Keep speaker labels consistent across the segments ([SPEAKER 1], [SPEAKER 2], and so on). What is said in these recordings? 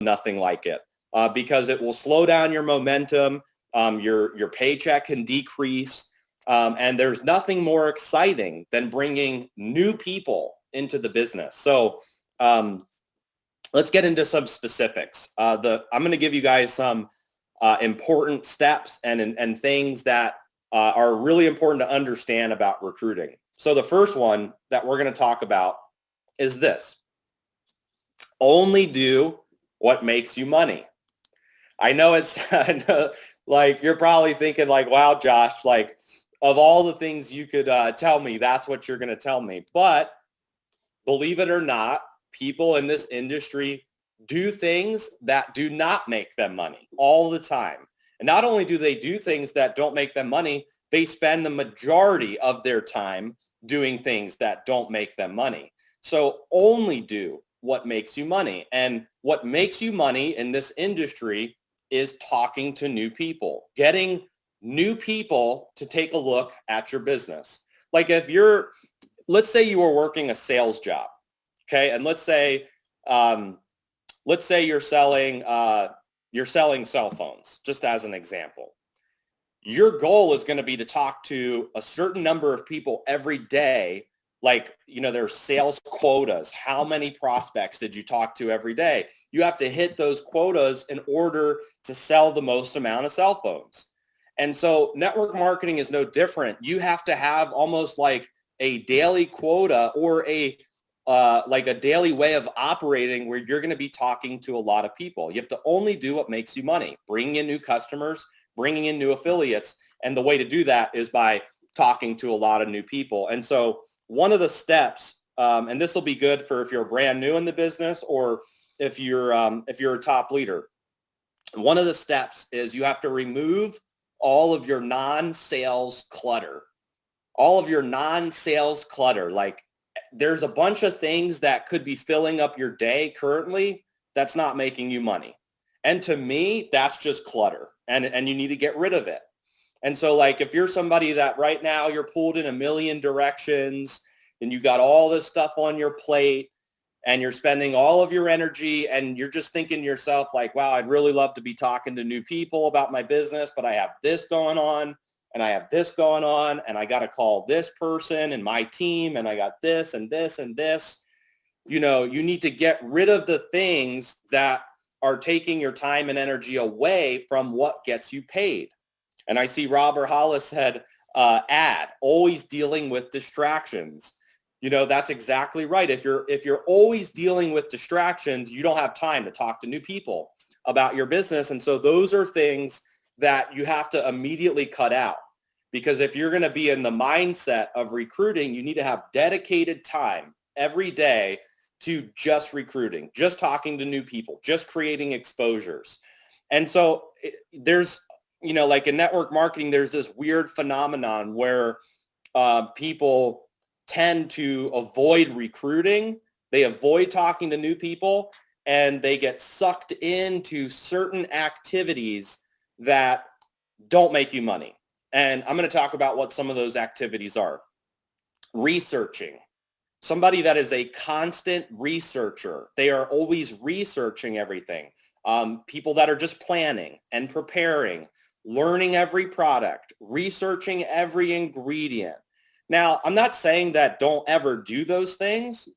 [SPEAKER 1] nothing like it because it will slow down your momentum. Your paycheck can decrease. And there's nothing more exciting than bringing new people into the business. So let's get into some specifics. I'm going to give you guys some important steps and things that are really important to understand about recruiting. So the first one that we're going to talk about is this. Only do what makes you money. I know it's like you're probably thinking like, wow, Josh, like of all the things you could tell me, that's what you're going to tell me. But believe it or not, people in this industry do things that do not make them money all the time. And not only do they do things that don't make them money, they spend the majority of their time doing things that don't make them money. So only do what makes you money. And what makes you money in this industry is talking to new people, getting new people to take a look at your business. Like let's say you were working a sales job, okay? And let's say you're selling cell phones, just as an example. Your goal is going to be to talk to a certain number of people every day. Like, there's sales quotas. How many prospects did you talk to every day? You have to hit those quotas in order to sell the most amount of cell phones. And so network marketing is no different. You have to have almost like a daily quota or like a daily way of operating where you're going to be talking to a lot of people. You have to only do what makes you money, bringing in new customers, bringing in new affiliates. And the way to do that is by talking to a lot of new people. And so one of the steps, and this will be good for if you're brand new in the business or if you're a top leader. One of the steps is you have to remove all of your non-sales clutter. All of your non-sales clutter. Like there's a bunch of things that could be filling up your day currently that's not making you money. And to me, that's just clutter and you need to get rid of it. And so like if you're somebody that right now you're pulled in a million directions and you got all this stuff on your plate and you're spending all of your energy and you're just thinking to yourself like, wow, I'd really love to be talking to new people about my business, but I have this going on and I have this going on and I got to call this person and my team and I got this and this and this. You need to get rid of the things that are taking your time and energy away from what gets you paid. And I see Robert Hollis said, always dealing with distractions. That's exactly right. If you're always dealing with distractions, you don't have time to talk to new people about your business. And so those are things that you have to immediately cut out. Because if you're going to be in the mindset of recruiting, you need to have dedicated time every day to just recruiting, just talking to new people, just creating exposures. And so there's, like in network marketing, there's this weird phenomenon where people tend to avoid recruiting. They avoid talking to new people and they get sucked into certain activities that don't make you money. And I'm going to talk about what some of those activities are. Researching. Somebody that is a constant researcher. They are always researching everything. People that are just planning and preparing, learning every product, researching every ingredient. Now, I'm not saying that don't ever do those things,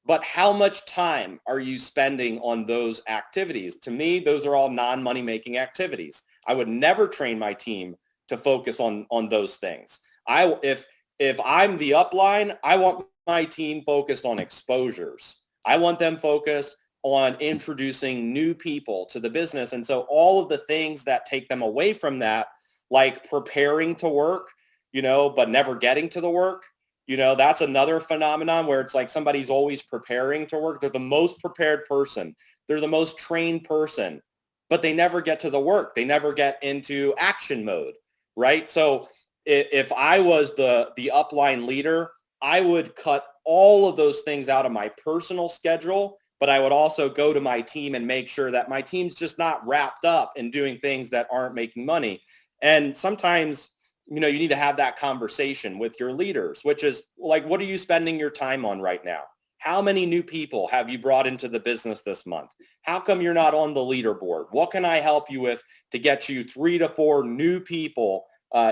[SPEAKER 1] but how much time are you spending on those activities? To me, those are all non-money making activities. I would never train my team to focus on those things. If I'm the upline, I want my team focused on exposures. I want them focused on introducing new people to the business. And so all of the things that take them away from that, like preparing to work, but never getting to the work, that's another phenomenon where it's like somebody's always preparing to work. They're the most prepared person. They're the most trained person, but they never get to the work. They never get into action mode, right? So if I was the upline leader, I would cut all of those things out of my personal schedule, but I would also go to my team and make sure that my team's just not wrapped up in doing things that aren't making money. And sometimes, you need to have that conversation with your leaders, which is like, what are you spending your time on right now? How many new people have you brought into the business this month? How come you're not on the leaderboard? What can I help you with to get you 3 to 4 new people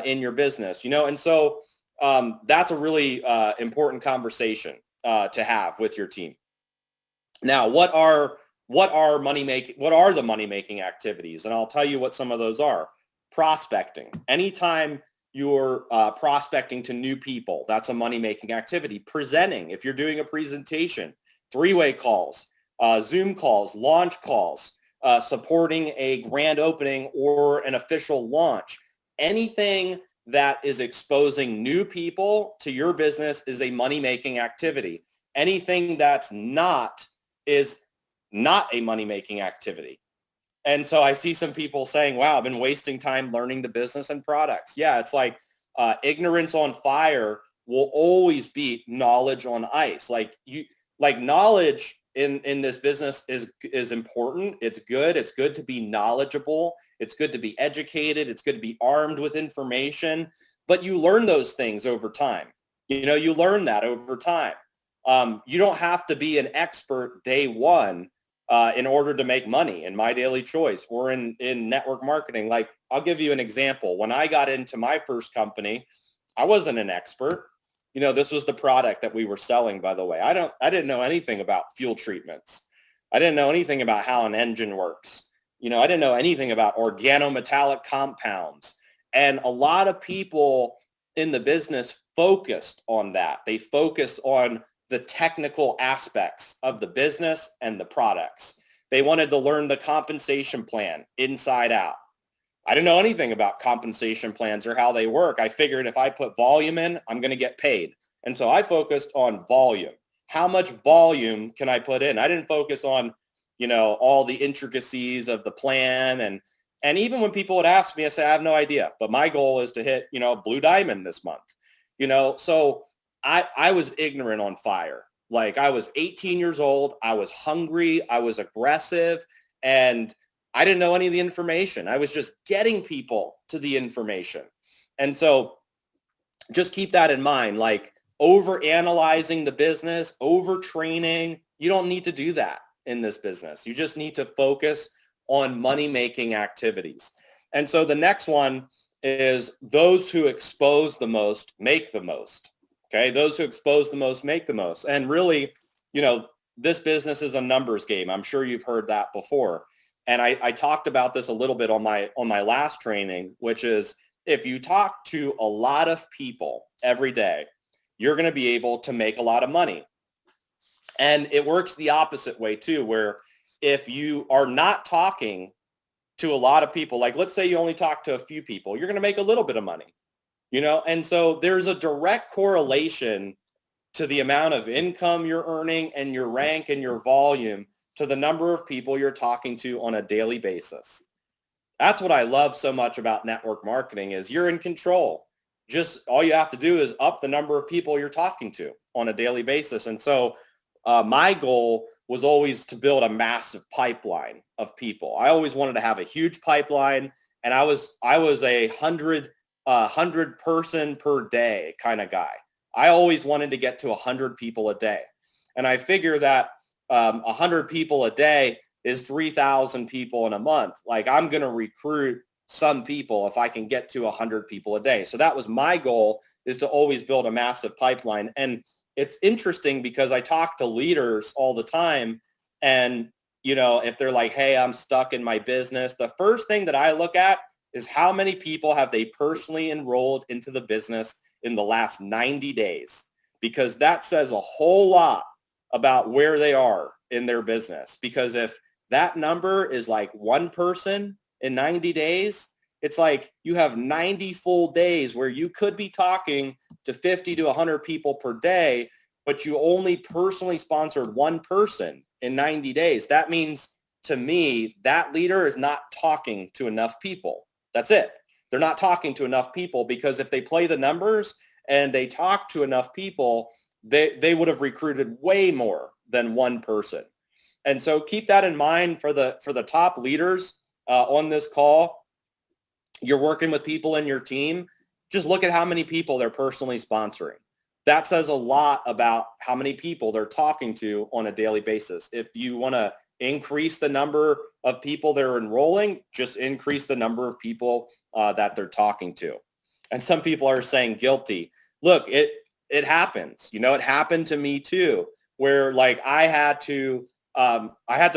[SPEAKER 1] in your business? And so that's a really important conversation to have with your team. Now, what are the money-making activities? And I'll tell you what some of those are. Prospecting. Anytime you're prospecting to new people, that's a money-making activity. Presenting. If you're doing a presentation, 3-way calls, Zoom calls, launch calls, supporting a grand opening or an official launch. Anything that is exposing new people to your business is a money-making activity. Anything that's not is not a money-making activity. And so I see some people saying, wow, I've been wasting time learning the business and products. Yeah, it's like ignorance on fire will always beat knowledge on ice. Like knowledge in this business is important. It's good. It's good to be knowledgeable. It's good to be educated. It's good to be armed with information. But you learn those things over time. You learn that over time. You don't have to be an expert day one in order to make money in MyDailyChoice or in network marketing. Like, I'll give you an example. When I got into my first company, I wasn't an expert. This was the product that we were selling, by the way. I didn't know anything about fuel treatments. I didn't know anything about how an engine works. I didn't know anything about organometallic compounds. And a lot of people in the business focused on that. They focused on the technical aspects of the business and the products. They wanted to learn the compensation plan inside out. I didn't know anything about compensation plans or how they work. I figured if I put volume in, I'm going to get paid. And so I focused on volume. How much volume can I put in? I didn't focus on, all the intricacies of the plan. And even when people would ask me, I say, I have no idea. But my goal is to hit, blue diamond this month. So I was ignorant on fire. Like, I was 18 years old. I was hungry. I was aggressive. And I didn't know any of the information. I was just getting people to the information. And so just keep that in mind. Like, over analyzing the business, over training, you don't need to do that in this business. You just need to focus on money-making activities. And so the next one is those who expose the most make the most. Okay, those who expose the most make the most. And really, this business is a numbers game. I'm sure you've heard that before. And I talked about this a little bit on my last training, which is if you talk to a lot of people every day, you're going to be able to make a lot of money. And it works the opposite way too, where if you are not talking to a lot of people, like let's say you only talk to a few people, you're going to make a little bit of money, and so there's a direct correlation to the amount of income you're earning and your rank and your volume to the number of people you're talking to on a daily basis. That's what I love so much about network marketing is you're in control. Just all you have to do is up the number of people you're talking to on a daily basis. And so my goal was always to build a massive pipeline of people. I always wanted to have a huge pipeline, and I was a 100 person per day kind of guy. I always wanted to get to 100 people a day. And I figure that 100 people a day is 3,000 people in a month. Like, I'm going to recruit some people if I can get to 100 people a day. So that was my goal, is to always build a massive pipeline. And it's interesting because I talk to leaders all the time, and if they're like, hey, I'm stuck in my business, the first thing that I look at is how many people have they personally enrolled into the business in the last 90 days, because that says a whole lot about where they are in their business. Because if that number is like one person in 90 days, it's like you have 90 full days where you could be talking to 50 to 100 people per day, but you only personally sponsored one person in 90 days. That means, to me, that leader is not talking to enough people. That's it. They're not talking to enough people, because if they play the numbers and they talk to enough people, they would have recruited way more than one person. And so keep that in mind for the top leaders on this call. You're working with people in your team. Just look at how many people they're personally sponsoring. that says a lot about how many people they're talking to on a daily basis. If you want to increase the number of people they're enrolling, just increase the number of people that they're talking to. And some people are saying guilty. Look, it happens. It happened to me too, where like I had to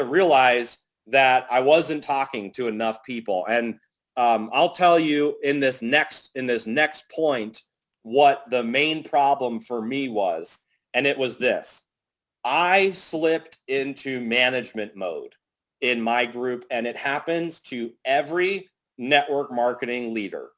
[SPEAKER 1] realize that I wasn't talking to enough people. And I'll tell you in this next point what the main problem for me was, and it was this. I slipped into management mode in my group, and it happens to every network marketing leader.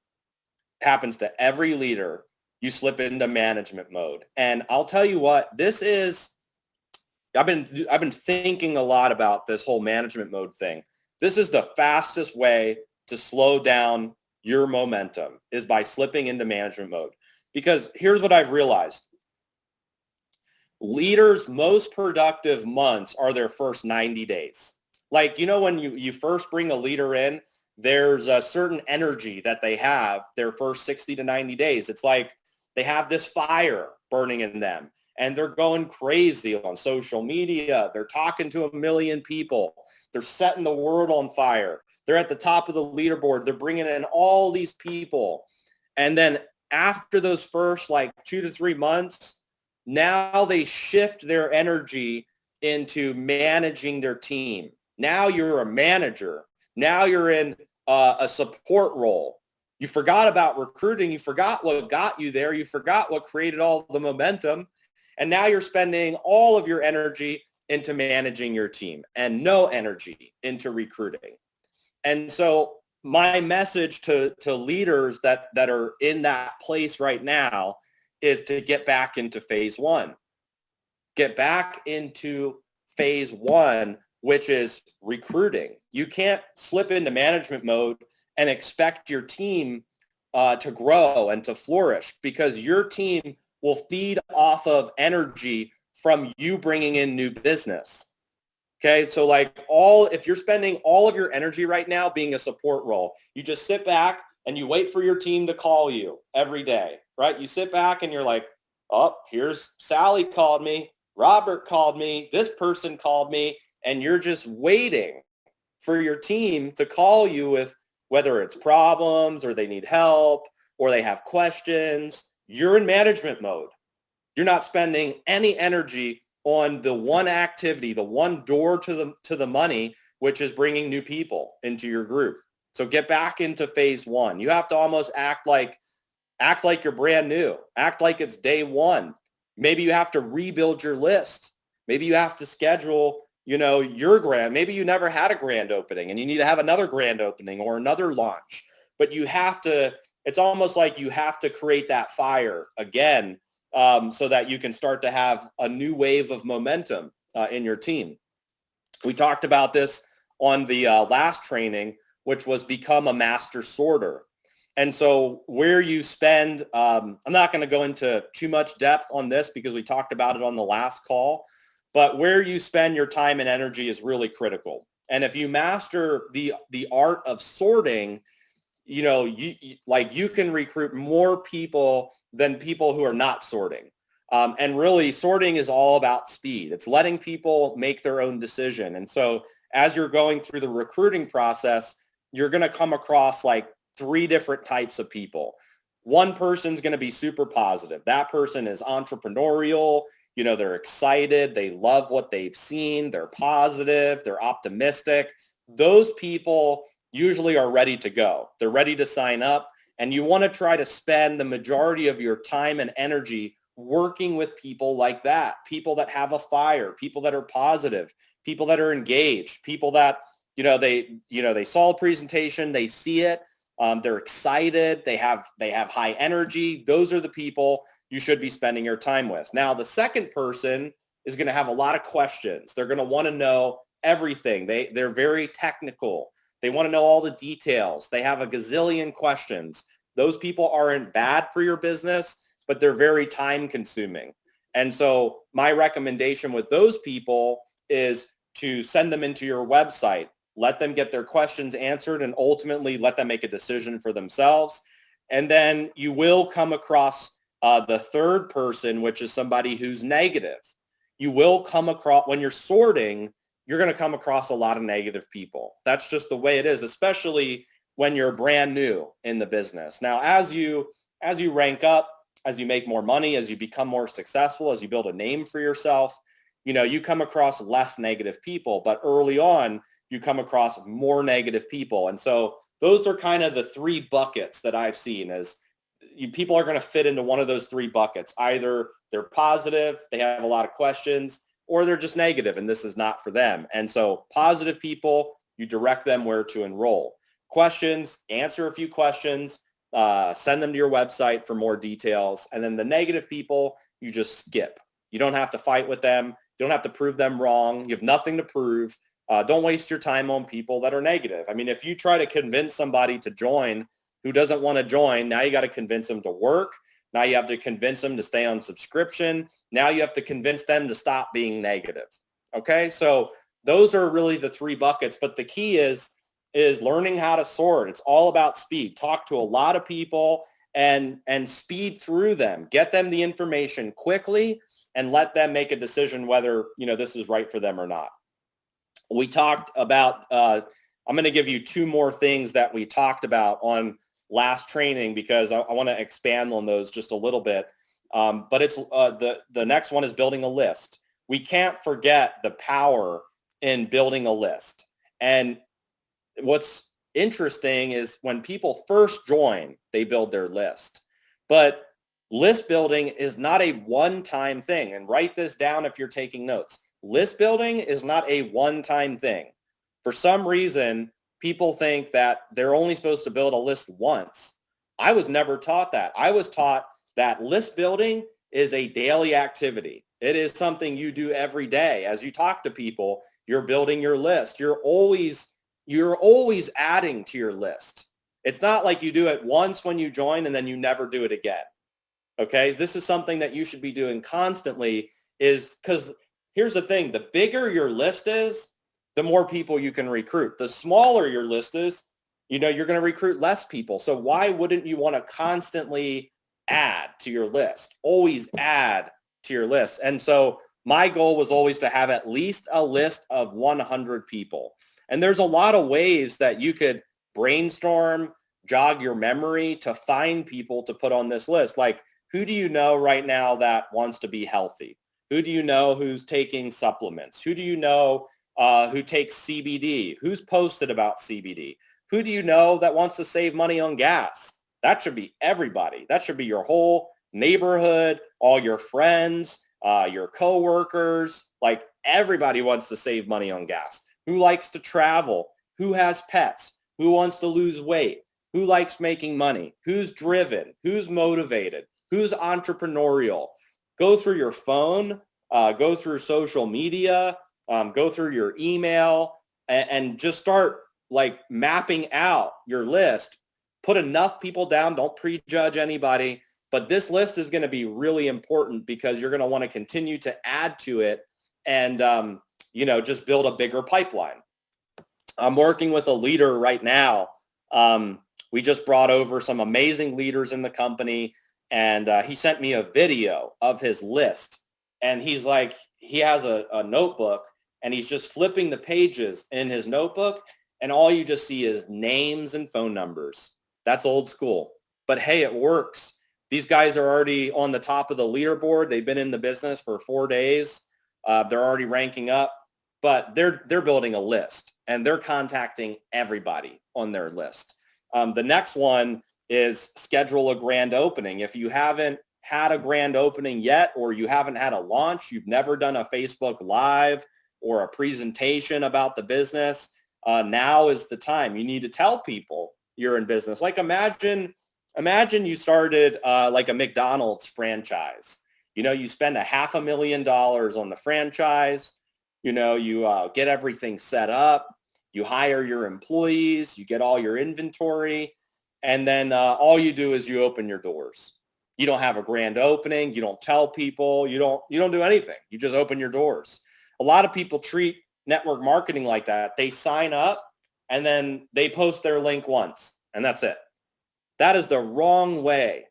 [SPEAKER 1] It happens to every leader. You slip into management mode. And I'll tell you what, I've been thinking a lot about this whole management mode thing. This is the fastest way to slow down your momentum, is by slipping into management mode. Because here's what I've realized. Leaders' most productive months are their first 90 days. Like, when you first bring a leader in, there's a certain energy that they have their first 60 to 90 days. It's like they have this fire burning in them, and they're going crazy on social media. They're talking to 1 million people. They're setting the world on fire. They're at the top of the leaderboard. They're bringing in all these people. And then after those first 2 to 3 months, now they shift their energy into managing their team. Now you're a manager. Now you're in a support role. You forgot about recruiting. You forgot what got you there. You forgot what created all the momentum. And now you're spending all of your energy into managing your team and no energy into recruiting. And so my message to leaders that are in that place right now is to get back into phase one. Get back into phase one, which is recruiting. You can't slip into management mode and expect your team to grow and to flourish, because your team will feed off of energy from you bringing in new business. Okay, so if you're spending all of your energy right now being a support role, you just sit back and you wait for your team to call you every day, right? You sit back and you're like, oh, here's Sally called me, Robert called me, this person called me, and you're just waiting for your team to call you with whether it's problems or they need help or they have questions. You're in management mode. You're not spending any energy on the one activity, the one door to the money, which is bringing new people into your group. So get back into phase one. You have to almost act like you're brand new. Act like it's day one. Maybe you have to rebuild your list. Maybe you have to schedule, your grand. Maybe you never had a grand opening and you need to have another grand opening or another launch. But it's almost like you have to create that fire again, so that you can start to have a new wave of momentum in your team. We talked about this on the last training, which was become a master sorter. And so where you spend, I'm not going to go into too much depth on this because we talked about it on the last call, but where you spend your time and energy is really critical. And if you master the art of sorting, you can recruit more people than people who are not sorting. And really, sorting is all about speed. It's letting people make their own decision. And so as you're going through the recruiting process, you're going to come across 3 different types of people. One person's going to be super positive. That person is entrepreneurial. They're excited. They love what they've seen. They're positive. They're optimistic. Those people usually are ready to go. They're ready to sign up. And you want to try to spend the majority of your time and energy working with people like that, people that have a fire, people that are positive, people that are engaged, people that, they saw a presentation, they see it, they're excited, they have high energy. Those are the people you should be spending your time with. Now, the second person is going to have a lot of questions. They're going to want to know everything. They're very technical. They want to know all the details. They have a gazillion questions. Those people aren't bad for your business, but they're very time consuming. And so my recommendation with those people is to send them into your website, let them get their questions answered, and ultimately let them make a decision for themselves. And then you will come across The third person, which is somebody who's negative. You will come across, when you're sorting, you're going to come across a lot of negative people. That's just the way it is, especially when you're brand new in the business. Now, as you rank up, as you make more money, as you become more successful, as you build a name for yourself, you come across less negative people, but early on, you come across more negative people. And so those are kind of the three buckets that I've seen as people are going to fit into one of those three buckets. Either they're positive, they have a lot of questions, or they're just negative and this is not for them. And so positive people, you direct them where to enroll. Questions, answer a few questions, send them to your website for more details. And then the negative people, you just skip. You don't have to fight with them. You don't have to prove them wrong. You have nothing to prove. Don't waste your time on people that are negative. I mean, if you try to convince somebody to join who doesn't want to join, now you got to convince them to work. Now you have to convince them to stay on subscription. Now you have to convince them to stop being negative. Okay, so those are really the three buckets. But the key is learning how to sort. It's all about speed. Talk to a lot of people and speed through them. Get them the information quickly and let them make a decision whether this is right for them or not. We talked about, I'm going to give you two more things that we talked about on last training because I want to expand on those just a little bit. But it's the next one is building a list. We can't forget the power in building a list. And what's interesting is when people first join, they build their list. But list building is not a one-time thing. And write this down if you're taking notes. List building is not a one-time thing. For some reason, people think that they're only supposed to build a list once. I was never taught that. I was taught that list building is a daily activity. It is something you do every day. As you talk to people, you're building your list. You're always adding to your list. It's not like you do it once when you join and then you never do it again. Okay, this is something that you should be doing constantly, is because here's the thing, the bigger your list is, the more people you can recruit. The smaller your list is, you're going to recruit less people. So why wouldn't you want to constantly add to your list? Always add to your list. And so my goal was always to have at least a list of 100 people. And there's a lot of ways that you could brainstorm, jog your memory to find people to put on this list. Like, who do you know right now that wants to be healthy? Who do you know who's taking supplements? Who do you know who takes CBD? Who's posted about CBD? Who do you know that wants to save money on gas? That should be everybody. That should be your whole neighborhood, all your friends, your coworkers. Like, everybody wants to save money on gas. Who likes to travel? Who has pets? Who wants to lose weight? Who likes making money? Who's driven? Who's motivated? Who's entrepreneurial? Go through your phone, go through social media, go through your email, and just start like mapping out your list. Put enough people down. Don't prejudge anybody. But this list is going to be really important because you're going to want to continue to add to it and, just build a bigger pipeline. I'm working with a leader right now. We just brought over some amazing leaders in the company. And he sent me a video of his list. And he's like, he has a notebook and he's just flipping the pages in his notebook. And all you just see is names and phone numbers. That's old school. But hey, it works. These guys are already on the top of the leaderboard. They've been in the business for 4 days. They're already ranking up. But they're building a list. And they're contacting everybody on their list. The next one is schedule a grand opening. If you haven't had a grand opening yet, or you haven't had a launch, you've never done a Facebook Live or a presentation about the business, now is the time. You need to tell people you're in business. Like imagine you started like a McDonald's franchise. You spend $500,000 on the franchise. You get everything set up. You hire your employees. You get all your inventory. And then all you do is you open your doors. You don't have a grand opening. You don't tell people. You don't do anything. You just open your doors. A lot of people treat network marketing like that. They sign up and then they post their link once and that's it. That is the wrong way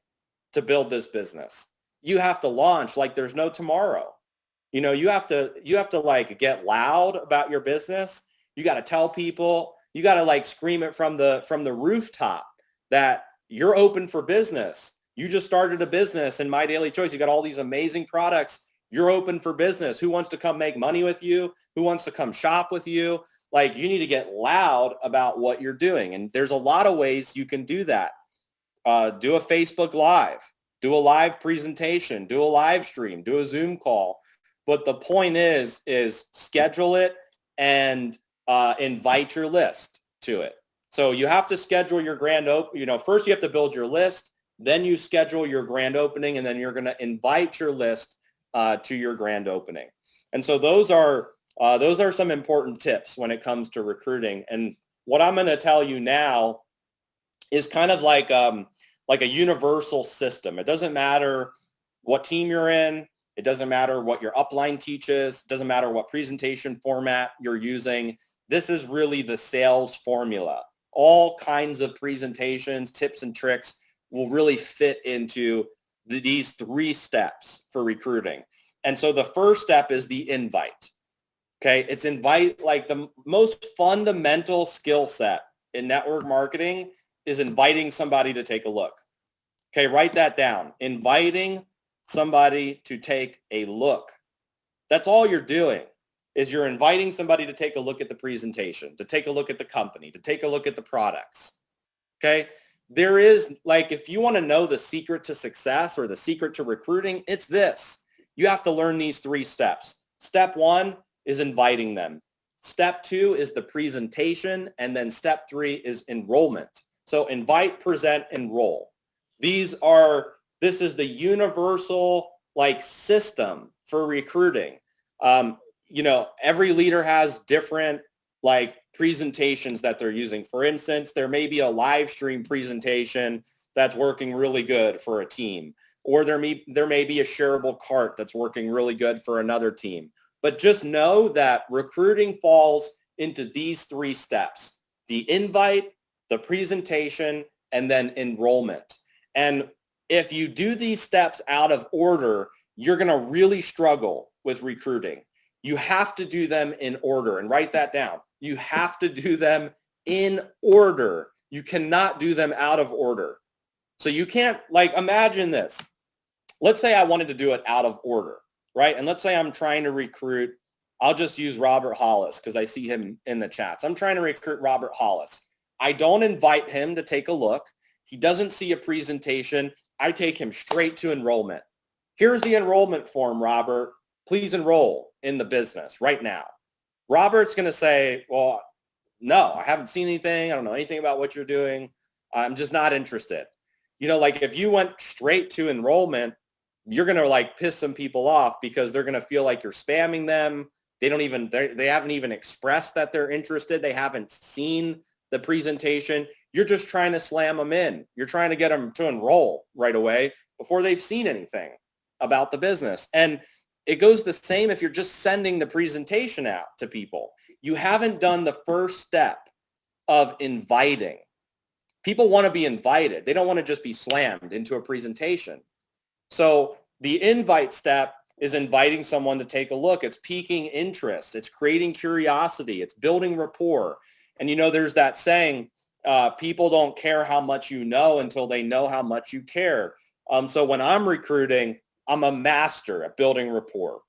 [SPEAKER 1] to build this business. You have to launch like there's no tomorrow. You know, you have to like get loud about your business. You got to tell people, you got to like scream it from the rooftop that you're open for business. You just started a business in MyDailyChoice. You got all these amazing products. You're open for business. Who wants to come make money with you? Who wants to come shop with you? Like, you need to get loud about what you're doing. And there's a lot of ways you can do that. Do a Facebook Live, do a live presentation, do a live stream, do a Zoom call. But the point is schedule it and invite your list to it. So you have to schedule your grand opening. You know, first you have to build your list, then you schedule your grand opening, and then you're going to invite your list to your grand opening. And so those are some important tips when it comes to recruiting. And what I'm going to tell you now is kind of like a universal system. It doesn't matter what team you're in. It doesn't matter what your upline teaches. It doesn't matter what presentation format you're using. This is really the sales formula. All kinds of presentations, tips, and tricks will really fit into these 3 steps for recruiting. And so the first step is the invite. Okay, it's invite, like the most fundamental skill set in network marketing is inviting somebody to take a look. Okay, write that down. Inviting somebody to take a look. That's all you're doing, is you're inviting somebody to take a look at the presentation, to take a look at the company, to take a look at the products. Okay, there is, like, if you want to know the secret to success or the secret to recruiting, it's this. You have to learn these 3 steps. Step 1 is inviting them. Step 2 is the presentation. And then step 3 is enrollment. So invite, present, enroll. This is the universal like system for recruiting. You know, every leader has different like presentations that they're using. For instance, there may be a live stream presentation that's working really good for a team, or there may be a shareable cart that's working really good for another team. But just know that recruiting falls into these 3 steps: the invite, the presentation, and then enrollment. And if you do these steps out of order, you're going to really struggle with recruiting. You have to do them in order, and write that down. You have to do them in order. You cannot do them out of order. So you can't, like, imagine this. Let's say I wanted to do it out of order, right? And let's say I'm trying to recruit, I'll just use Robert Hollis because I see him in the chats. I'm trying to recruit Robert Hollis. I don't invite him to take a look. He doesn't see a presentation. I take him straight to enrollment. Here's the enrollment form, Robert. Please enroll in the business right now. Robert's going to say, well, no, I haven't seen anything. I don't know anything about what you're doing. I'm just not interested. You know, like if you went straight to enrollment, you're going to like piss some people off because they're going to feel like you're spamming them. They haven't even expressed that they're interested. They haven't seen the presentation. You're just trying to slam them in. You're trying to get them to enroll right away before they've seen anything about the business. And it goes the same if you're just sending the presentation out to people. You haven't done the first step of inviting. People want to be invited. They don't want to just be slammed into a presentation. So the invite step is inviting someone to take a look. It's piquing interest. It's creating curiosity. It's building rapport. And you know, there's that saying, people don't care how much you know until they know how much you care. So when I'm recruiting, I'm a master at building rapport.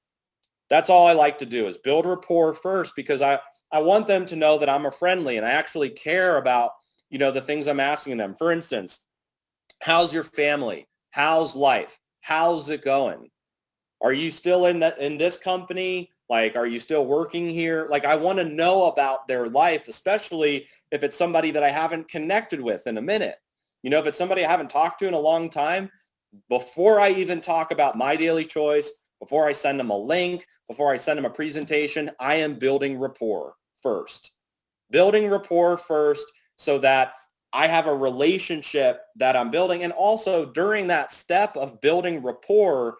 [SPEAKER 1] That's all I like to do is build rapport first, because I want them to know that I'm a friendly and I actually care about, you know, the things I'm asking them. For instance, how's your family? How's life? How's it going? Are you still in this company? Like, are you still working here? Like, I want to know about their life, especially if it's somebody that I haven't connected with in a minute. You know, if it's somebody I haven't talked to in a long time, before I even talk about MyDailyChoice, before I send them a link, before I send them a presentation, I am building rapport first. Building rapport first so that I have a relationship that I'm building. And also during that step of building rapport,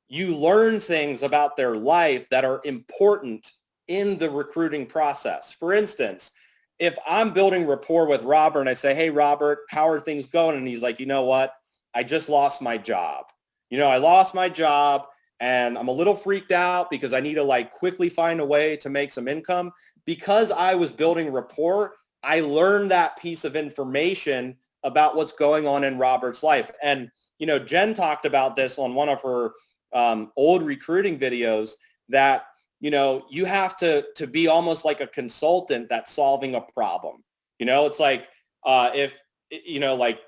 [SPEAKER 1] you learn things about their life that are important in the recruiting process. For instance, if I'm building rapport with Robert and I say, hey, Robert, how are things going? And he's like, you know what? I just lost my job. I lost my job and I'm a little freaked out because I need to like quickly find a way to make some income. Because I was building rapport, I learned that piece of information about what's going on in Robert's life. And, Jen talked about this on one of her old recruiting videos that, you have to be almost like a consultant that's solving a problem. It's like if, like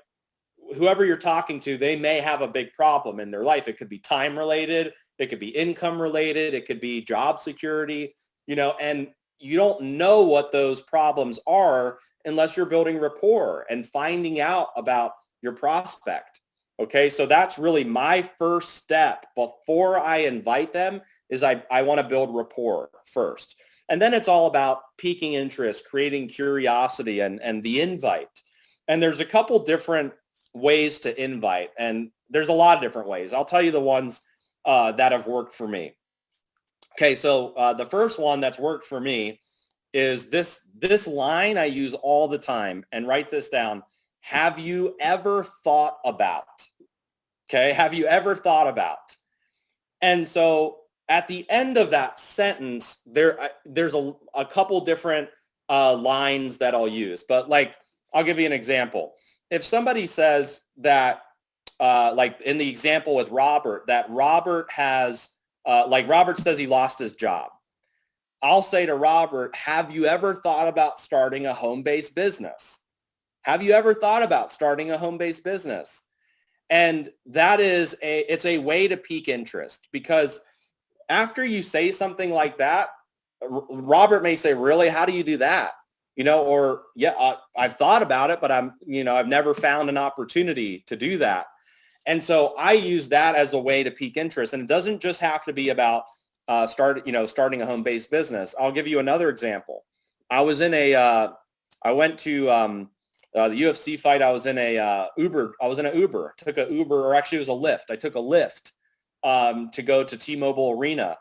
[SPEAKER 1] whoever you're talking to, they may have a big problem in their life. It could be time related. It could be income related. It could be job security, and you don't know what those problems are unless you're building rapport and finding out about your prospect. Okay. So that's really my first step before I invite them is I want to build rapport first. And then it's all about piquing interest, creating curiosity and the invite. And there's a couple different ways to invite. And there's a lot of different ways. I'll tell you the ones that have worked for me. Okay, so the first one that's worked for me is this line I use all the time, and write this down. Have you ever thought about? Okay, have you ever thought about? And so at the end of that sentence, there's a couple different lines that I'll use, but like I'll give you an example. If somebody says that, like in the example with Robert, that Robert has, like Robert says he lost his job. I'll say to Robert, have you ever thought about starting a home-based business? Have you ever thought about starting a home-based business? And it's a way to pique interest, because after you say something like that, Robert may say, really, how do you do that? Or yeah, I've thought about it, but I've never found an opportunity to do that. And so I use that as a way to pique interest. And it doesn't just have to be about starting a home-based business. I'll give you another example. I went to the UFC fight. I was in a Uber. Took a Uber, or actually it was a Lyft. I took a Lyft to go to T-Mobile Arena.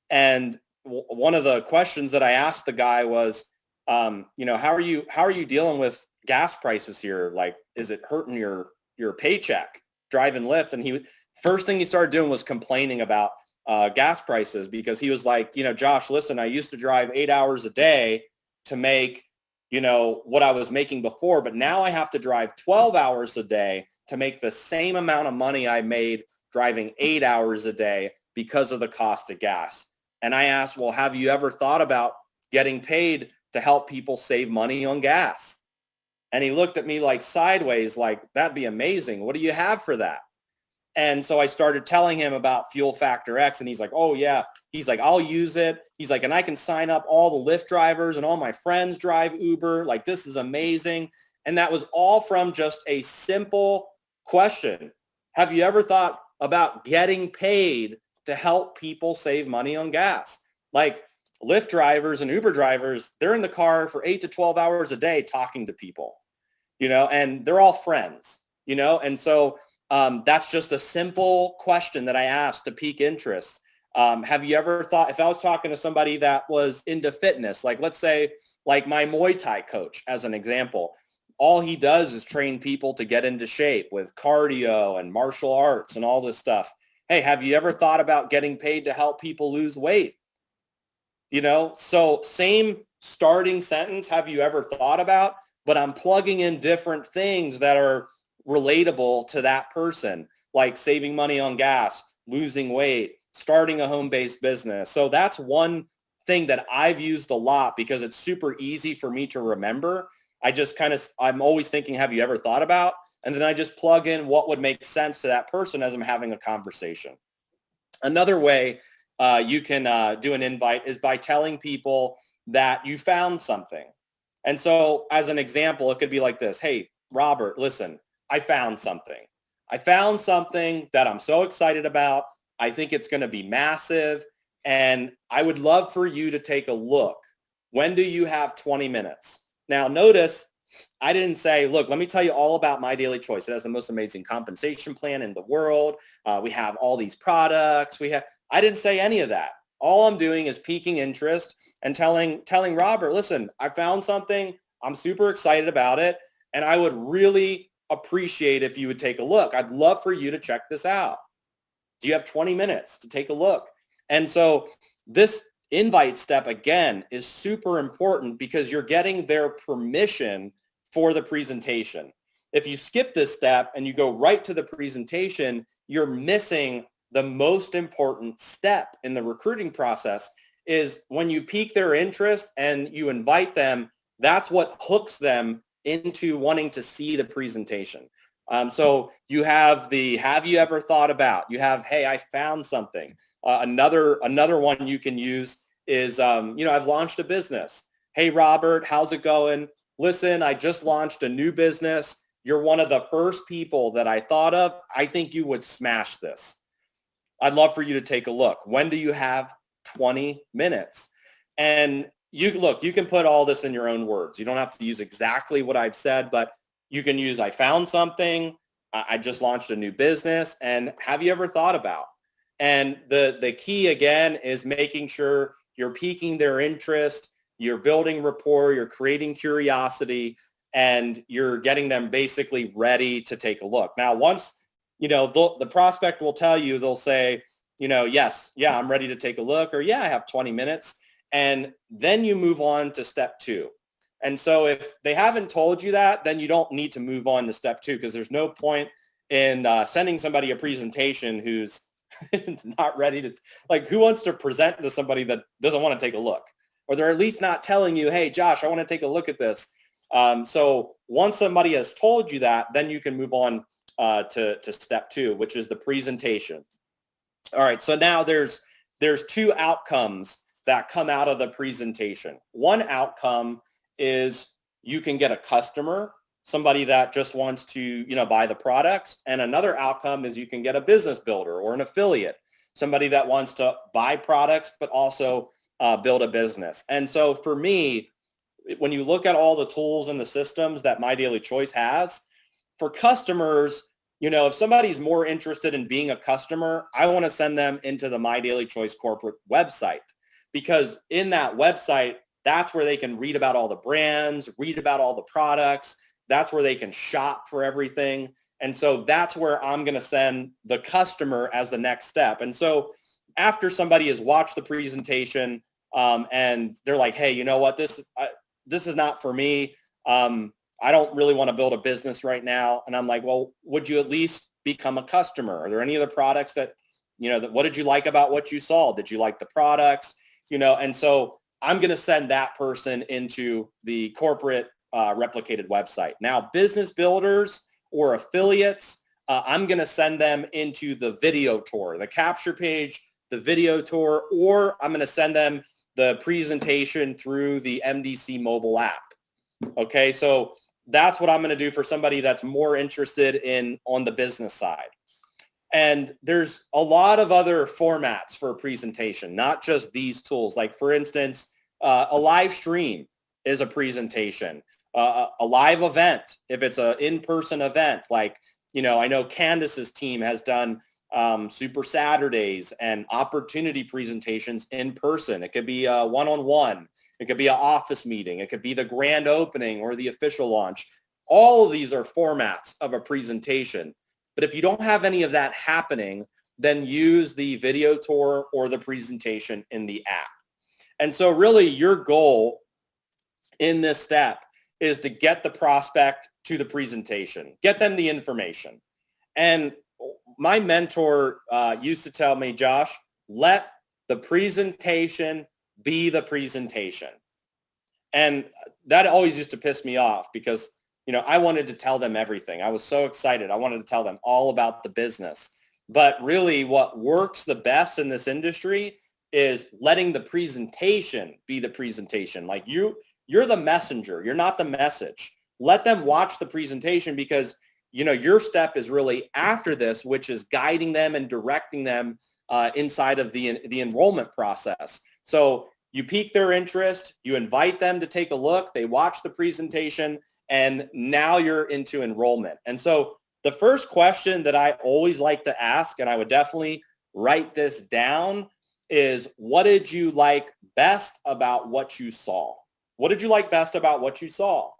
[SPEAKER 1] And one of the questions that I asked the guy was, how are you dealing with gas prices here? Like, is it hurting your paycheck driving Lyft? And first thing he started doing was complaining about gas prices, because he was like, Josh, listen, I used to drive 8 hours a day to make, what I was making before, but now I have to drive 12 hours a day to make the same amount of money I made driving 8 hours a day because of the cost of gas. And I asked, well, have you ever thought about getting paid to help people save money on gas? And he looked at me like sideways, like, that'd be amazing. What do you have for that? And so I started telling him about Fuel Factor X, and he's like, oh yeah. He's like, I'll use it. He's like, and I can sign up all the Lyft drivers, and all my friends drive Uber. Like, this is amazing. And that was all from just a simple question. Have you ever thought about getting paid to help people save money on gas? Like, Lyft drivers and Uber drivers, they're in the car for 8 to 12 hours a day talking to people, and they're all friends, and so that's just a simple question that I asked to pique interest. Have you ever thought, if I was talking to somebody that was into fitness, like let's say like my Muay Thai coach as an example, all he does is train people to get into shape with cardio and martial arts and all this stuff. Hey, have you ever thought about getting paid to help people lose weight? So same starting sentence, have you ever thought about, but I'm plugging in different things that are relatable to that person, like saving money on gas, losing weight, starting a home-based business. So that's one thing that I've used a lot because it's super easy for me to remember. I'm always thinking, have you ever thought about? And then I just plug in what would make sense to that person as I'm having a conversation. Another way you can do an invite is by telling people that you found something. And so as an example, it could be like this. Hey, Robert, listen, I found something. I found something that I'm so excited about. I think it's going to be massive. And I would love for you to take a look. When do you have 20 minutes? Now, notice I didn't say, look, let me tell you all about MyDailyChoice. It has the most amazing compensation plan in the world. We have all these products. I didn't say any of that. All I'm doing is piquing interest and telling Robert, listen, I found something. I'm super excited about it. And I would really appreciate if you would take a look. I'd love for you to check this out. Do you have 20 minutes to take a look? And so this invite step, again, is super important because you're getting their permission for the presentation. If you skip this step and you go right to the presentation, you're missing the most important step in the recruiting process. Is when you pique their interest and you invite them, that's what hooks them into wanting to see the presentation. So you have the have you ever thought about, you have, hey, I found something. Another one you can use is, I've launched a business. Hey, Robert, how's it going? Listen, I just launched a new business. You're one of the first people that I thought of. I think you would smash this. I'd love for you to take a look. When do you have 20 minutes? And you can put all this in your own words. You don't have to use exactly what I've said, but you can use, I found something, I just launched a new business, and have you ever thought about? And the key, again, is making sure you're piquing their interest, you're building rapport, you're creating curiosity, and you're getting them basically ready to take a look. Now, once, the prospect will tell you, they'll say, yes, yeah, I'm ready to take a look, or yeah, I have 20 minutes. And then you move on to step 2. And so if they haven't told you that, then you don't need to move on to step 2, because there's no point in sending somebody a presentation who's not ready to, who wants to present to somebody that doesn't want to take a look? Or they're at least not telling you, hey, Josh, I want to take a look at this. So once somebody has told you that, then you can move on to step 2, which is the presentation. All right, so now there's 2 outcomes that come out of the presentation. One outcome is you can get a customer, somebody that just wants to, buy the products. And another outcome is you can get a business builder or an affiliate, somebody that wants to buy products, but also build a business. And so for me, when you look at all the tools and the systems that MyDailyChoice has, for customers, if somebody's more interested in being a customer, I want to send them into the MyDailyChoice corporate website, because in that website, that's where they can read about all the brands, read about all the products. That's where they can shop for everything. And so that's where I'm going to send the customer as the next step. And so after somebody has watched the presentation and they're like, hey, you know what, this is not for me. I don't really want to build a business right now. And I'm like, well, would you at least become a customer? Are there any other products that, what did you like about what you saw? Did you like the products? And so I'm going to send that person into the corporate replicated website. Now, business builders or affiliates, I'm going to send them into the video tour, the capture page, the video tour, or I'm going to send them the presentation through the MDC mobile app. Okay, so that's what I'm going to do for somebody that's more interested on the business side. And there's a lot of other formats for a presentation, not just these tools. Like, for instance, a live stream is a presentation. A live event, if it's an in-person event, I know Candace's team has done Super Saturdays and opportunity presentations in person. It could be a one-on-one. It could be an office meeting. It could be the grand opening or the official launch. All of these are formats of a presentation. But if you don't have any of that happening, then use the video tour or the presentation in the app. And so really your goal in this step is to get the prospect to the presentation, get them the information. And my mentor used to tell me, Josh, let the presentation be the presentation. And that always used to piss me off because, I wanted to tell them everything. I was so excited. I wanted to tell them all about the business. But really what works the best in this industry is letting the presentation be the presentation. Like you're the messenger. You're not the message. Let them watch the presentation because, your step is really after this, which is guiding them and directing them inside of the enrollment process. So you pique their interest, you invite them to take a look, they watch the presentation, and now you're into enrollment. And so the first question that I always like to ask, and I would definitely write this down, is what did you like best about what you saw? What did you like best about what you saw?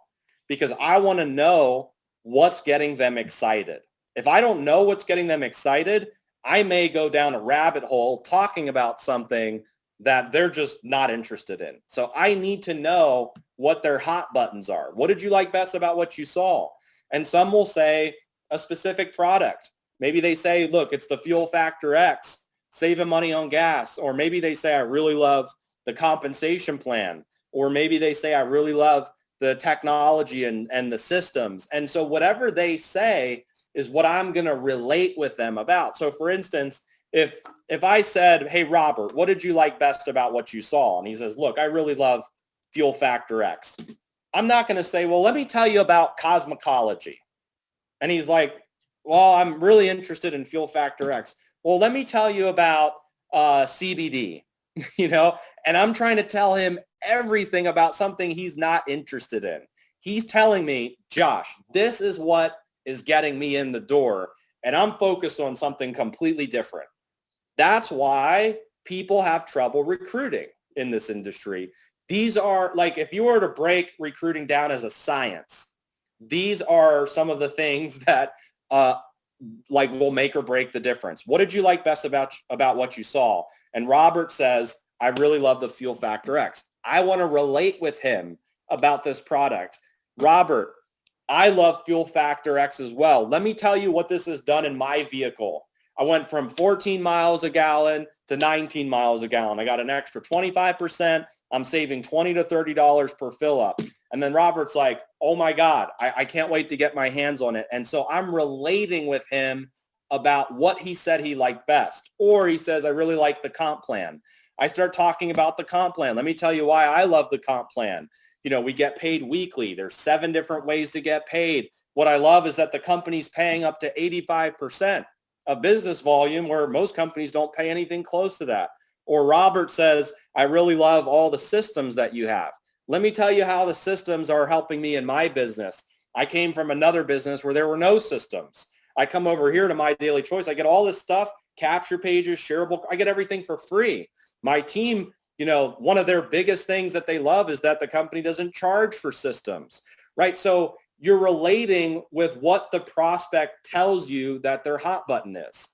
[SPEAKER 1] Because I want to know what's getting them excited. If I don't know what's getting them excited, I may go down a rabbit hole talking about something that they're just not interested in. So I need to know what their hot buttons are. What did you like best about what you saw? And some will say a specific product. Maybe they say, look, it's the fuel factor X, saving money on gas. Or maybe they say, I really love the compensation plan. Or maybe they say, I really love the technology and the systems. And so whatever they say is what I'm going to relate with them about. So for instance, if I said, hey, Robert, what did you like best about what you saw? And he says, look, I really love fuel factor X. I'm not going to say, well, let me tell you about cosmetology. And he's like, well, I'm really interested in fuel factor X. Well, let me tell you about CBD, and I'm trying to tell him everything about something he's not interested in. He's telling me, Josh, this is what is getting me in the door, and I'm focused on something completely different. That's why people have trouble recruiting in this industry. These are, like, if you were to break recruiting down as a science, these are some of the things that will make or break the difference. What did you like best about what you saw? And Robert says, I really love the fuel factor X. I want to relate with him about this product. Robert, I love fuel factor X as well. Let me tell you what this has done in my vehicle. I went from 14 miles a gallon to 19 miles a gallon. I got an extra 25%. I'm saving $20 to $30 per fill up. And then Robert's like, oh my God, I can't wait to get my hands on it. And so I'm relating with him about what he said he liked best. Or he says, I really like the comp plan. I start talking about the comp plan. Let me tell you why I love the comp plan. We get paid weekly. There's 7 different ways to get paid. What I love is that the company's paying up to 85% of business volume, where most companies don't pay anything close to that. Or Robert says, I really love all the systems that you have. Let me tell you how the systems are helping me in my business. I came from another business where there were no systems. I come over here to MyDailyChoice. I get all this stuff, capture pages, shareable. I get everything for free. My team, one of their biggest things that they love is that the company doesn't charge for systems, right? So you're relating with what the prospect tells you that their hot button is.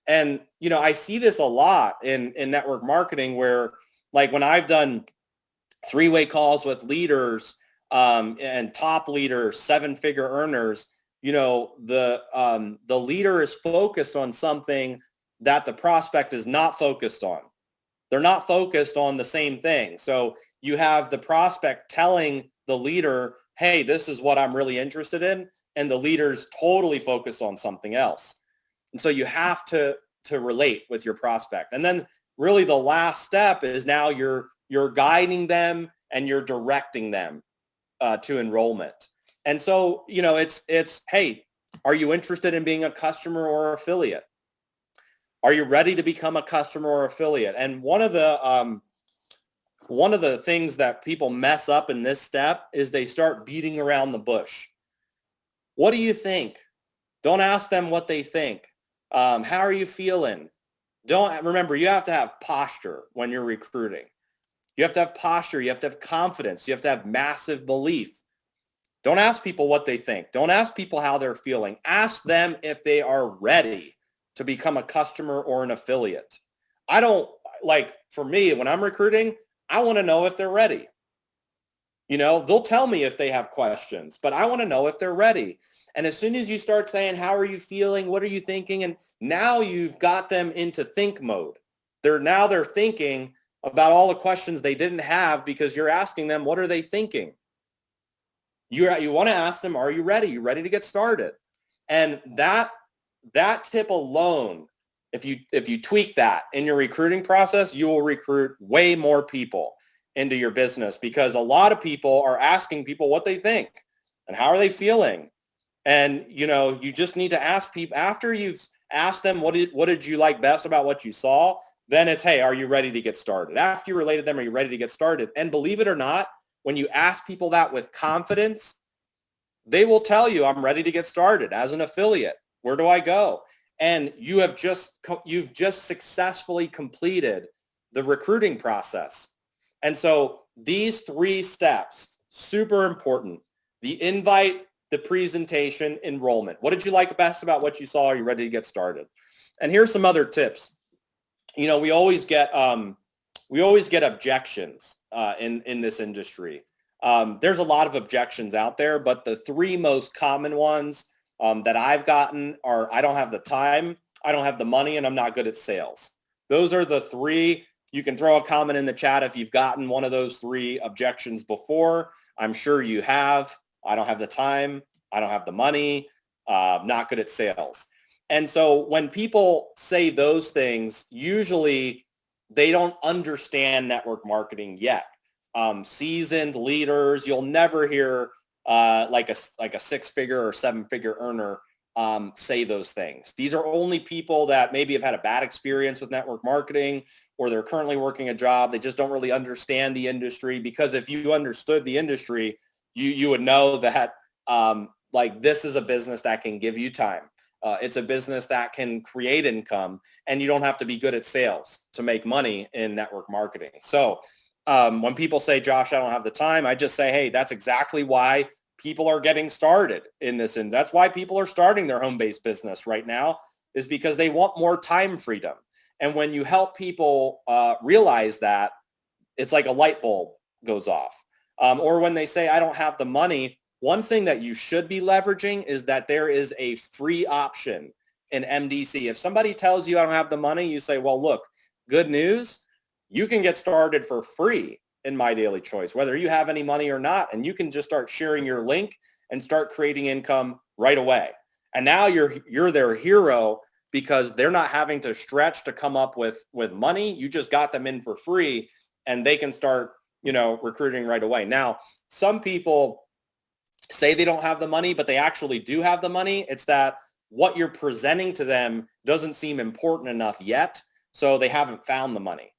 [SPEAKER 1] And, I see this a lot in network marketing where, like, when I've done 3-way calls with leaders and top leaders, 7-figure earners, the leader is focused on something that the prospect is not focused on. They're not focused on the same thing. So you have the prospect telling the leader, hey, this is what I'm really interested in. And the leader's totally focused on something else. And so you have to relate with your prospect. And then really the last step is now you're guiding them and you're directing them to enrollment. And so, it's, hey, are you interested in being a customer or affiliate? Are you ready to become a customer or affiliate? And one of the things that people mess up in this step is they start beating around the bush. What do you think? Don't ask them what they think. How are you feeling? Remember, you have to have posture when you're recruiting. You have to have posture. You have to have confidence. You have to have massive belief. Don't ask people what they think. Don't ask people how they're feeling. Ask them if they are ready to become a customer or an affiliate. For me, when I'm recruiting, I want to know if they're ready. They'll tell me if they have questions, but I want to know if they're ready. And as soon as you start saying, how are you feeling? What are you thinking? And now you've got them into think mode. They're thinking about all the questions they didn't have because you're asking them, what are they thinking? You want to ask them, are you ready? You ready to get started? And that tip alone, if you tweak that in your recruiting process, you will recruit way more people into your business, because a lot of people are asking people what they think and how are they feeling. And, you just need to ask people after you've asked them, what did you like best about what you saw? Then it's, hey, are you ready to get started? After you related them, are you ready to get started? And believe it or not, when you ask people that with confidence, they will tell you, I'm ready to get started as an affiliate. Where do I go? And you've just successfully completed the recruiting process. And so these 3 steps, super important: the invite, the presentation, enrollment. What did you like best about what you saw? Are you ready to get started? And here's some other tips. You know, we always get objections in this industry. There's a lot of objections out there, but the three most common ones that I've gotten are I don't have the time, I don't have the money, and I'm not good at sales. Those are the three. You can throw a comment in the chat if you've gotten one of those three objections before. I'm sure you have. I don't have the time, I don't have the money, not good at sales. And so when people say those things, usually they don't understand network marketing yet. Seasoned leaders, you'll never hear like a six-figure or seven-figure earner say those things. These are only people that maybe have had a bad experience with network marketing, or they're currently working a job. They just don't really understand the industry, because if you understood the industry, you would know that like this is a business that can give you time. It's a business that can create income, and you don't have to be good at sales to make money in network marketing. So when people say, Josh, I don't have the time, I just say, hey, that's exactly why people are getting started in this. And that's why people are starting their home-based business right now, is because they want more time freedom. And when you help people realize that, it's like a light bulb goes off. Or when they say, I don't have the money, one thing that you should be leveraging is that there is a free option in MDC. If somebody tells you I don't have the money, you say, well, look, good news, you can get started for free in MyDailyChoice, whether you have any money or not, and you can just start sharing your link and start creating income right away. And now you're their hero, because they're not having to stretch to come up with money. You just got them in for free, and they can start, recruiting right away. Now, some people say they don't have the money, but they actually do have the money. It's that what you're presenting to them doesn't seem important enough yet, so they haven't found the money.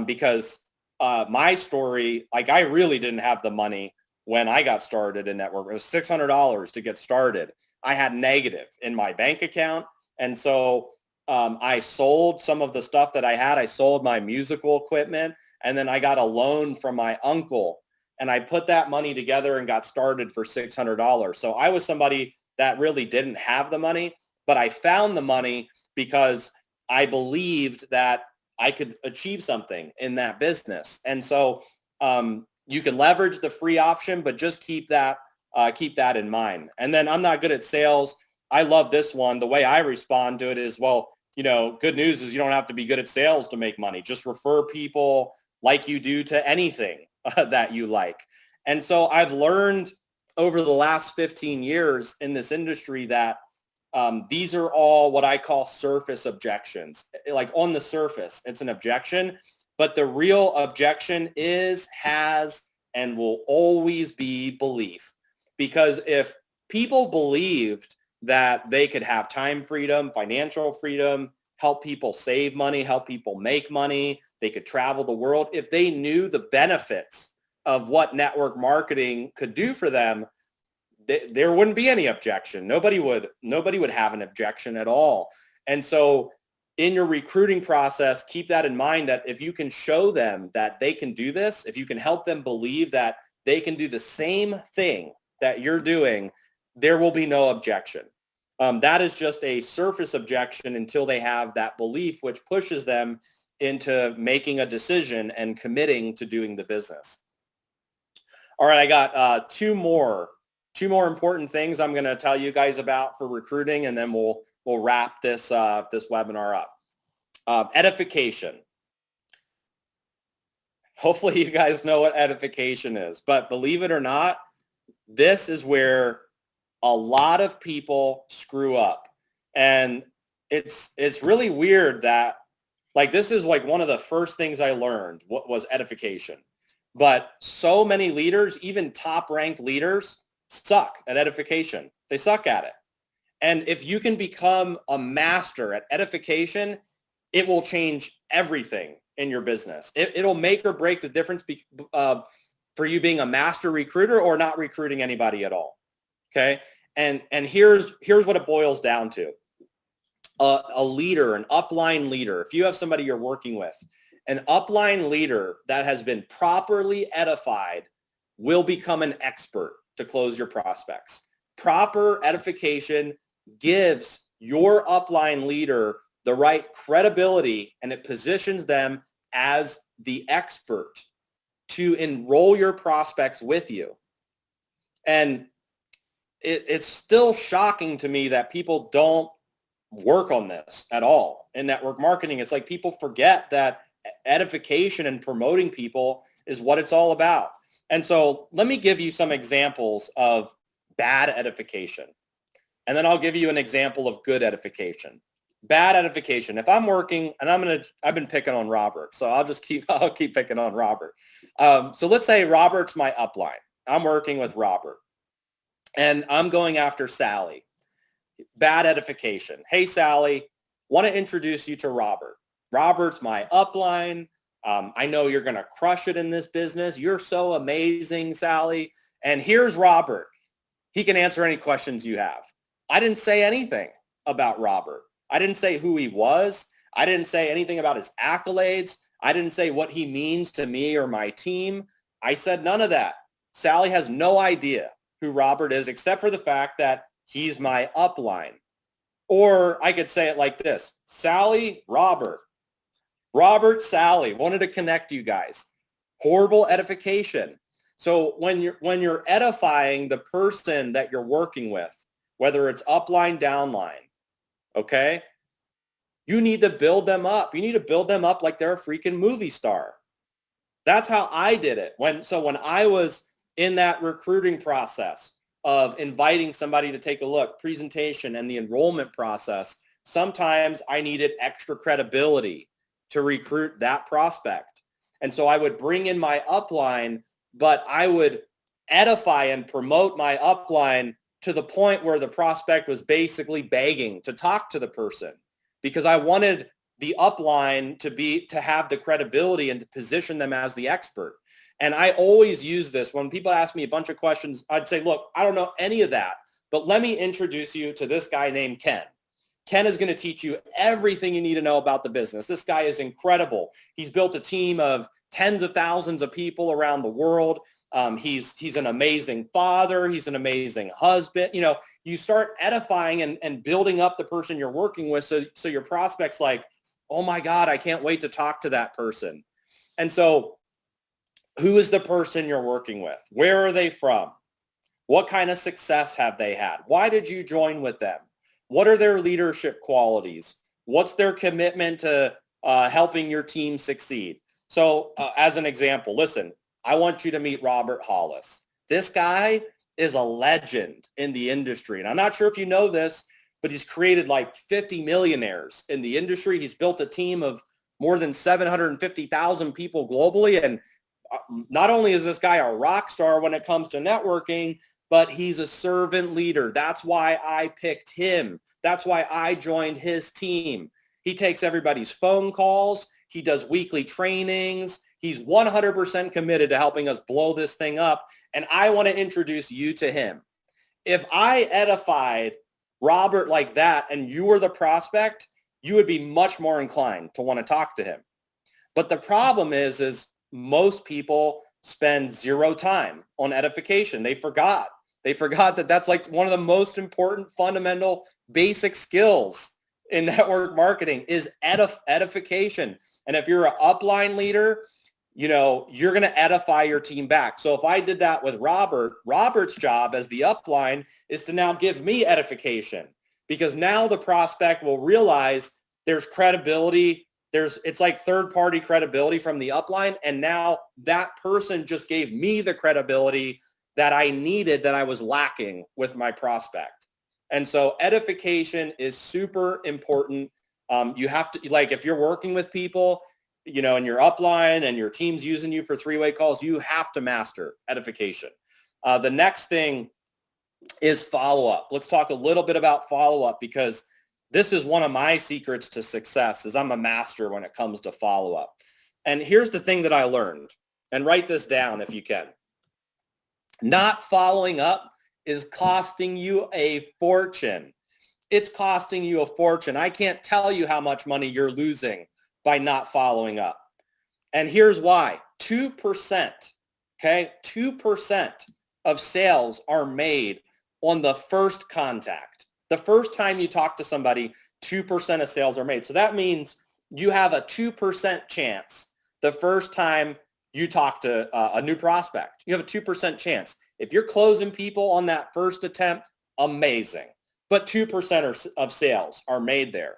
[SPEAKER 1] Because my story, like, I really didn't have the money when I got started in network. It was $600 to get started. I had negative in my bank account. And so I sold some of the stuff that I had. I sold my musical equipment, and then I got a loan from my uncle, and I put that money together and got started for $600. So I was somebody that really didn't have the money, but I found the money because I believed that I could achieve something in that business. And so you can leverage the free option, but just keep that in mind. And then I'm not good at sales. I love this one. The way I respond to it is, well, good news is you don't have to be good at sales to make money. Just refer people like you do to anything that you like. And so I've learned over the last 15 years in this industry that these are all what I call surface objections. Like, on the surface, it's an objection, but the real objection has, and will always be belief. Because if people believed that they could have time freedom, financial freedom, help people save money, help people make money, they could travel the world, if they knew the benefits of what network marketing could do for them, there wouldn't be any objection. Nobody would have an objection at all. And so in your recruiting process, keep that in mind, that if you can show them that they can do this, if you can help them believe that they can do the same thing that you're doing, there will be no objection. That is just a surface objection until they have that belief, which pushes them into making a decision and committing to doing the business. All right, I got two more important things I'm going to tell you guys about for recruiting, and then we'll wrap this webinar up. Edification. Hopefully you guys know what edification is, but believe it or not, this is where a lot of people screw up. And it's really weird that, like, this is like one of the first things I learned, what was edification. But so many leaders, even top-ranked leaders, suck at edification. They suck at it. And if you can become a master at edification, it will change everything in your business. It'll make or break the difference for you being a master recruiter or not recruiting anybody at all. Okay. And here's what it boils down to. A leader, an upline leader, if you have somebody you're working with, an upline leader that has been properly edified will become an expert to close your prospects. Proper edification gives your upline leader the right credibility, and it positions them as the expert to enroll your prospects with you. And it's still shocking to me that people don't work on this at all in network marketing. It's like people forget that edification and promoting people is what it's all about. And so let me give you some examples of bad edification. And then I'll give you an example of good edification. Bad edification. If I'm working, and I've been picking on Robert, so I'll keep picking on Robert. So let's say Robert's my upline. I'm working with Robert and I'm going after Sally. Bad edification. Hey, Sally, want to introduce you to Robert. Robert's my upline. I know you're going to crush it in this business. You're so amazing, Sally. And here's Robert. He can answer any questions you have. I didn't say anything about Robert. I didn't say who he was. I didn't say anything about his accolades. I didn't say what he means to me or my team. I said none of that. Sally has no idea who Robert is, except for the fact that he's my upline. Or I could say it like this: Sally, Robert. Robert, Sally. Wanted to connect you guys. Horrible edification. So when you're edifying the person that you're working with, whether it's upline, downline, okay, you need to build them up. You need to build them up like they're a freaking movie star. That's how I did it. When I was in that recruiting process of inviting somebody to take a look, presentation, and the enrollment process, sometimes I needed extra credibility to recruit that prospect. And so I would bring in my upline, but I would edify and promote my upline to the point where the prospect was basically begging to talk to the person, because I wanted the upline to have the credibility and to position them as the expert. And I always use this when people ask me a bunch of questions. I'd say, look, I don't know any of that, but let me introduce you to this guy named Ken. Ken is going to teach you everything you need to know about the business. This guy is incredible. He's built a team of tens of thousands of people around the world. He's an amazing father. He's an amazing husband. You know, you start edifying and building up the person you're working with. So your prospect's like, oh my God, I can't wait to talk to that person. And so who is the person you're working with? Where are they from? What kind of success have they had? Why did you join with them? What are their leadership qualities? What's their commitment to helping your team succeed? So as an example, listen, I want you to meet Robert Hollis. This guy is a legend in the industry. And I'm not sure if you know this, but he's created like 50 millionaires in the industry. He's built a team of more than 750,000 people globally. And not only is this guy a rock star when it comes to networking, but he's a servant leader. That's why I picked him. That's why I joined his team. He takes everybody's phone calls. He does weekly trainings. He's 100% committed to helping us blow this thing up. And I want to introduce you to him. If I edified Robert like that and you were the prospect, you would be much more inclined to want to talk to him. But the problem is most people spend zero time on edification. They forgot that that's like one of the most important fundamental basic skills in network marketing is edification. And if you're an upline leader, you know, you're going to edify your team back. So if I did that with Robert, Robert's job as the upline is to now give me edification, because now the prospect will realize there's credibility. It's like third-party credibility from the upline. And now that person just gave me the credibility that I needed, that I was lacking with my prospect. And so edification is super important. You have to, like, if you're working with people, you know, and your upline and your team's using you for three-way calls, you have to master edification. The next thing is follow-up. Let's talk a little bit about follow-up, because this is one of my secrets to success, is I'm a master when it comes to follow-up. And here's the thing that I learned, and write this down if you can. Not following up is costing you a fortune. It's costing you a fortune. I can't tell you how much money you're losing by not following up. And here's why. 2%, okay? 2% of sales are made on the first contact. The first time you talk to somebody, 2% of sales are made. So that means you have a 2% chance the first time you talk to a new prospect. You have a 2% chance. If you're closing people on that first attempt, amazing. But 2% of sales are made there.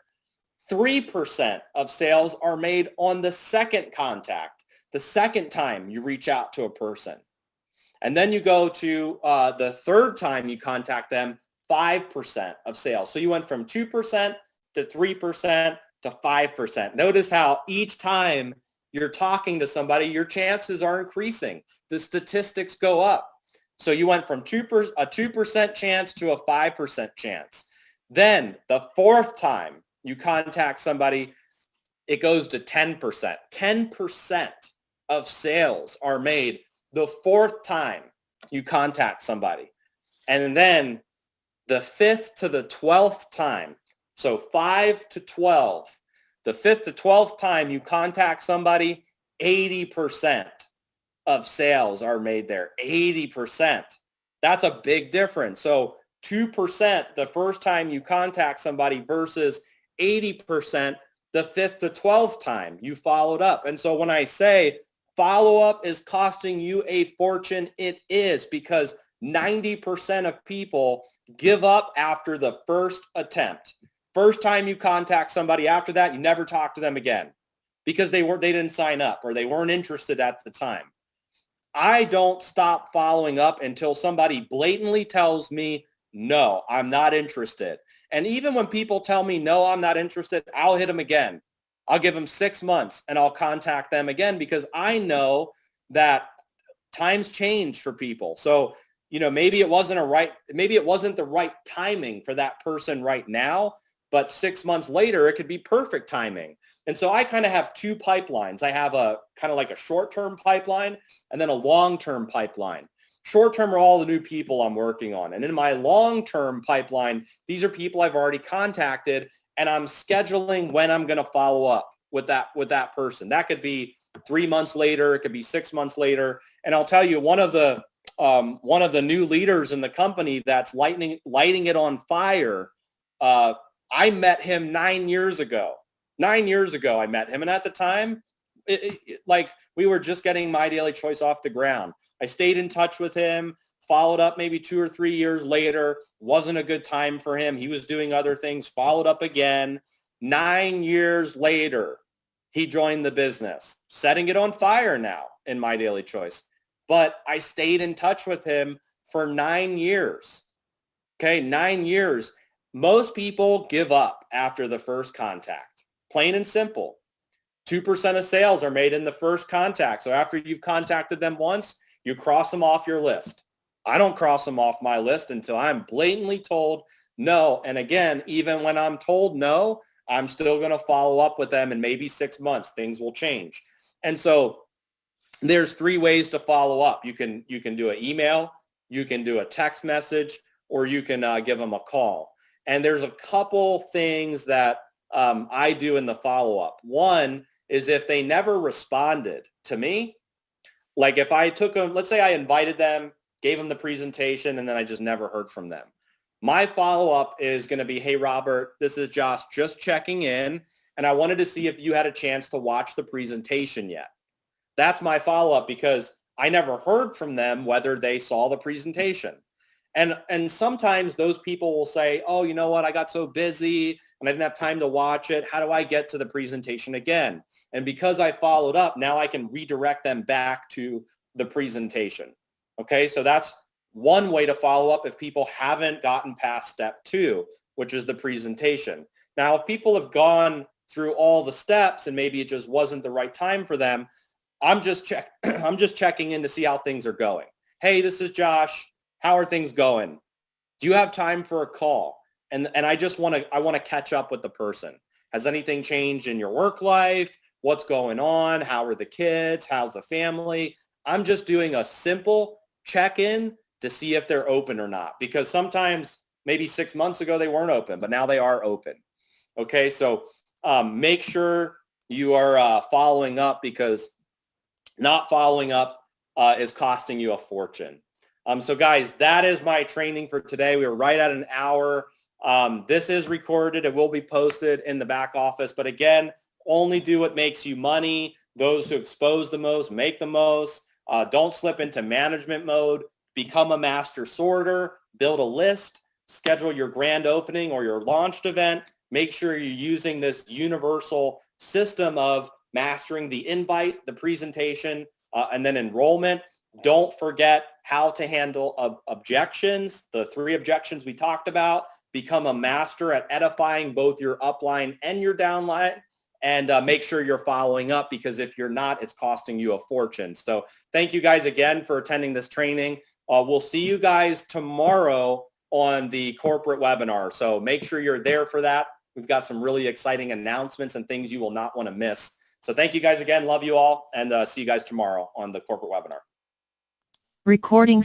[SPEAKER 1] 3% of sales are made on the second contact, the second time you reach out to a person. And then you go to the third time you contact them, 5% of sales. So you went from 2% to 3% to 5%. Notice how each time you're talking to somebody, your chances are increasing. The statistics go up. So you went from a 2% chance to a 5% chance. Then the fourth time you contact somebody, it goes to 10%. 10% of sales are made the fourth time you contact somebody. And then the 5th to the 12th time, so 5 to 12, the 5th to 12th time you contact somebody, 80% of sales are made there. 80%. That's a big difference. So 2% the first time you contact somebody versus 80% the 5th to 12th time you followed up. And so when I say follow-up is costing you a fortune, it is, because 90% of people give up after the first attempt. First time you contact somebody, after that, you never talk to them again because they didn't sign up or they weren't interested at the time. I don't stop following up until somebody blatantly tells me, no, I'm not interested. And even when people tell me, no, I'm not interested, I'll hit them again. I'll give them 6 months and I'll contact them again because I know that times change for people. So, maybe it wasn't the right timing for that person right now, but 6 months later, it could be perfect timing. And so I kind of have two pipelines. I have a kind of like a short-term pipeline and then a long-term pipeline. Short-term are all the new people I'm working on. And in my long-term pipeline, these are people I've already contacted and I'm scheduling when I'm going to follow up with that person. That could be 3 months later. It could be 6 months later. And I'll tell you, one of the new leaders in the company that's lighting it on fire, I met him 9 years ago. 9 years ago, I met him. And at the time, like we were just getting MyDailyChoice off the ground. I stayed in touch with him, followed up maybe 2 or 3 years later. Wasn't a good time for him. He was doing other things, followed up again. 9 years later, he joined the business, setting it on fire now in MyDailyChoice. But I stayed in touch with him for 9 years. Okay, 9 years. Most people give up after the first contact. Plain and simple. 2% of sales are made in the first contact. So after you've contacted them once, you cross them off your list. I don't cross them off my list until I'm blatantly told no. And again, even when I'm told no, I'm still going to follow up with them in maybe 6 months. Things will change. And so there's 3 ways to follow up. You can do an email, you can do a text message, or you can give them a call. And there's a couple things that I do in the follow-up. One is if they never responded to me, like if I took them, let's say I invited them, gave them the presentation, and then I just never heard from them. My follow-up is going to be, hey, Robert, this is Josh, just checking in, and I wanted to see if you had a chance to watch the presentation yet. That's my follow-up because I never heard from them whether they saw the presentation. And sometimes those people will say, oh, you know what, I got so busy and I didn't have time to watch it. How do I get to the presentation again? And because I followed up, now I can redirect them back to the presentation. Okay, so that's one way to follow up if people haven't gotten past step 2, which is the presentation. Now, if people have gone through all the steps and maybe it just wasn't the right time for them, I'm just checking in to see how things are going. Hey, this is Josh. How are things going? Do you have time for a call? And I want to catch up with the person. Has anything changed in your work life? What's going on? How are the kids? How's the family? I'm just doing a simple check-in to see if they're open or not. Because sometimes maybe 6 months ago they weren't open, but now they are open. Okay, so make sure you are following up because not following up is costing you a fortune. So guys, that is my training for today. We were right at an hour. This is recorded. It will be posted in the back office. But again, only do what makes you money. Those who expose the most, make the most. Don't slip into management mode. Become a master sorter. Build a list. Schedule your grand opening or your launched event. Make sure you're using this universal system of mastering the invite, the presentation, and then enrollment. Don't forget how to handle objections, the 3 objections we talked about. Become a master at edifying both your upline and your downline. And make sure you're following up, because if you're not, it's costing you a fortune. So thank you guys again for attending this training. We'll see you guys tomorrow on the corporate webinar. So make sure you're there for that. We've got some really exciting announcements and things you will not want to miss. So thank you guys again. Love you all. And see you guys tomorrow on the corporate webinar.
[SPEAKER 2] Recording